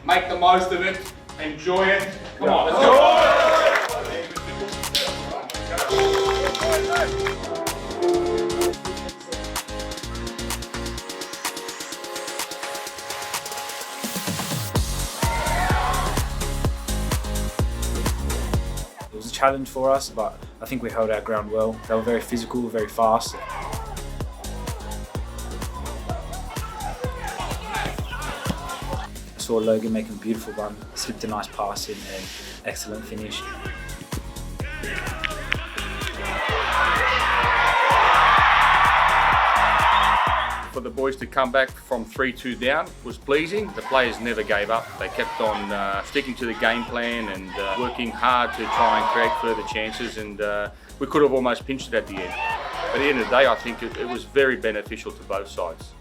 make the most of it, enjoy it. Come on, let's go! It was a challenge for us, but I think we held our ground well. They were very physical, very fast. I saw Logan making a beautiful run, slipped a nice pass in and excellent finish. For the boys to come back from 3-2 down was pleasing. The players never gave up. They kept on sticking to the game plan and working hard to try and create further chances, and we could have almost pinched it at the end. But at the end of the day, I think it was very beneficial to both sides.